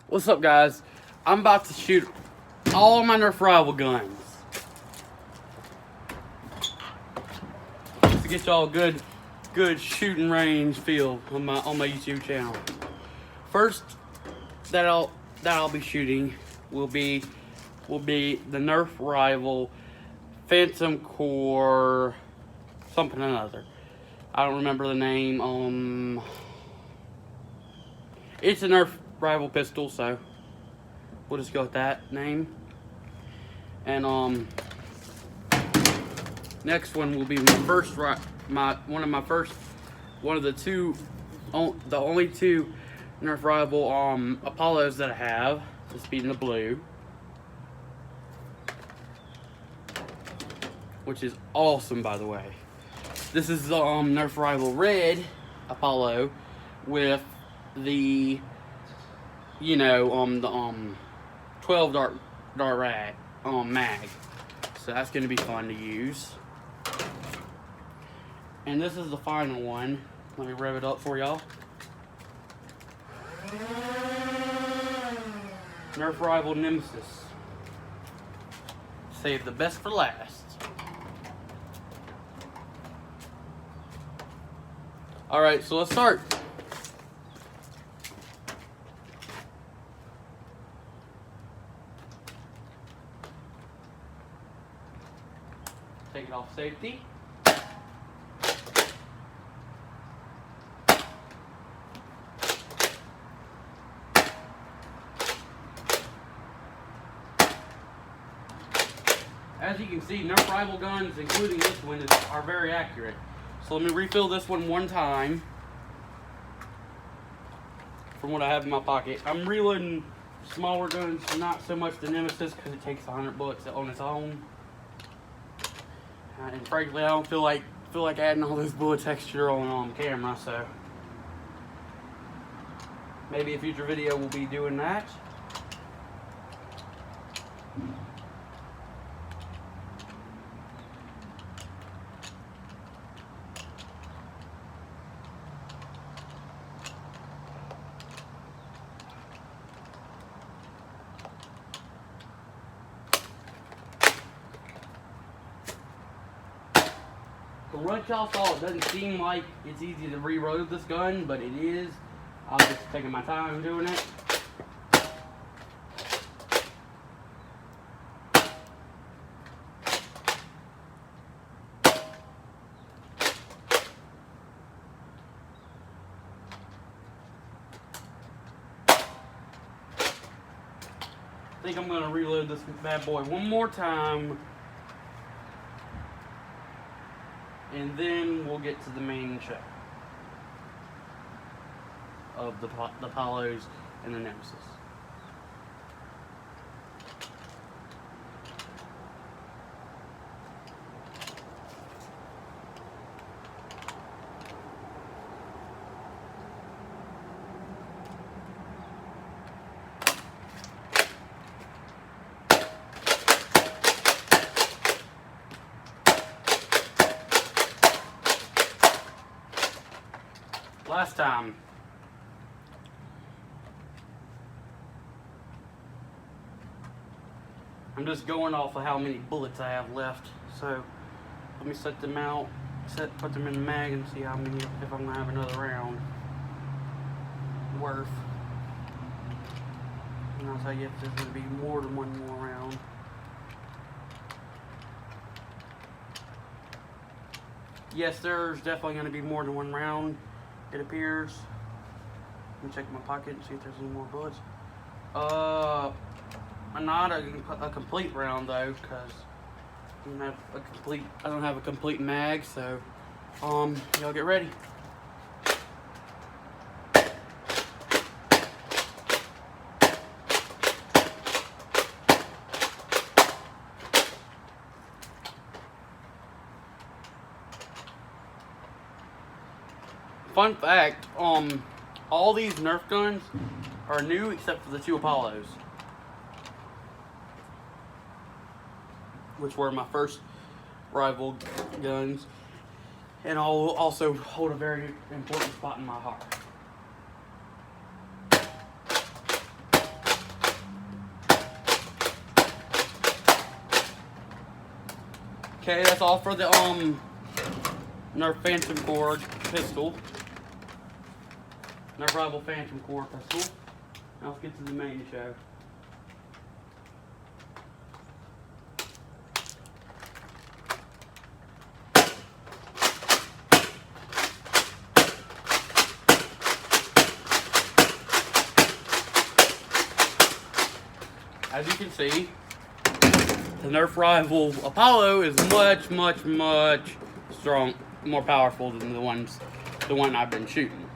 What's up, guys? I'm about to shoot all my Nerf rival guns to get y'all good shooting range feel on my YouTube channel. First that I'll be shooting will be the Nerf rival Phantom Core something or another. I don't remember the name. It's a Nerf rival pistol, so we'll just go with that name. And next one will be the only two Nerf rival Apollos that I have. This being the blue, which is awesome, by the way. This is the Nerf rival red Apollo with the 12 dart mag. So that's gonna be fun to use. And this is the final one. Let me rev it up for y'all. Nerf rival Nemesis. Save the best for last. Alright, so let's start. Take it off safety. As you can see, Nerf rival guns, including this one, are very accurate. So let me refill this one time from what I have in my pocket. I'm reloading smaller guns, not so much the Nemesis because it takes 100 bullets on its own. And frankly, I don't feel like adding all those bullets extra on camera. So maybe a future video will be doing that. From what y'all saw, it doesn't seem like it's easy to reload this gun, but it is. I'm just taking my time doing it. I think I'm going to reload this bad boy one more time. And then we'll get to the main show of the Apollos and the Nemesis. Last time. I'm just going off of how many bullets I have left. So let me set them out, put them in the mag and see how many, if I'm gonna have another round worth. And I'll tell you if there's gonna be more than one more round. Yes, there's definitely gonna be more than one round. It appears. Let me check my pocket and see if there's any more bullets. Not a complete round though, because I don't have a complete mag. So, y'all get ready. Fun fact, all these Nerf guns are new except for the two Apollos, which were my first rival guns, and all also hold a very important spot in my heart. Okay, that's all for the Nerf Phantom Cord pistol. Nerf Rival Phantom Cord pistol. Now let's get to the main show. As you can see, the Nerf Rival Apollo is much more powerful than the one I've been shooting.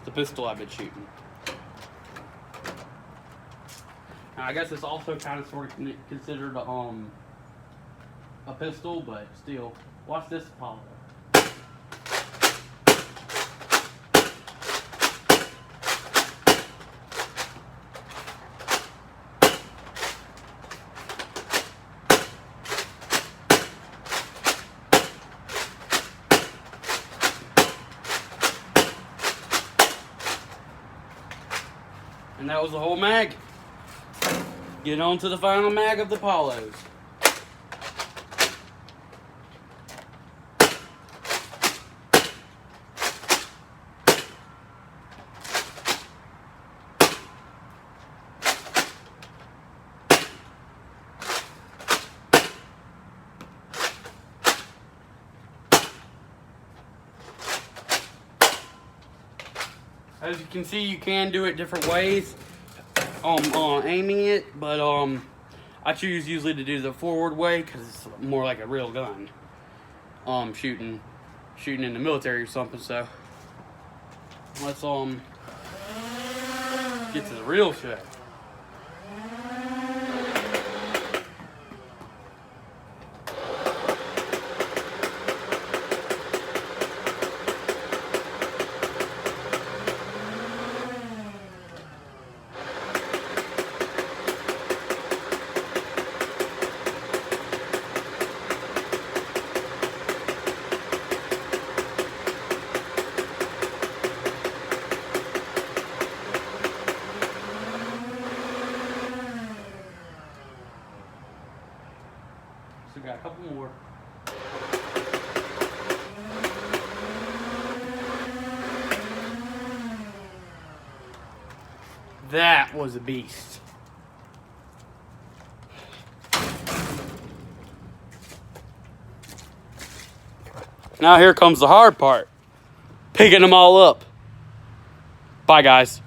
The pistol I've been shooting. Now, I guess it's also kind of sort of considered a pistol, but still. Watch this Apollo. And that was the whole mag. Get on to the final mag of the Apollos. As you can see, you can do it different ways aiming it, but I choose usually to do the forward way because it's more like a real gun. Shooting in the military or something. So let's get to the real shit. So we got a couple more. That was a beast. Now here comes the hard part. Picking them all up. Bye, guys.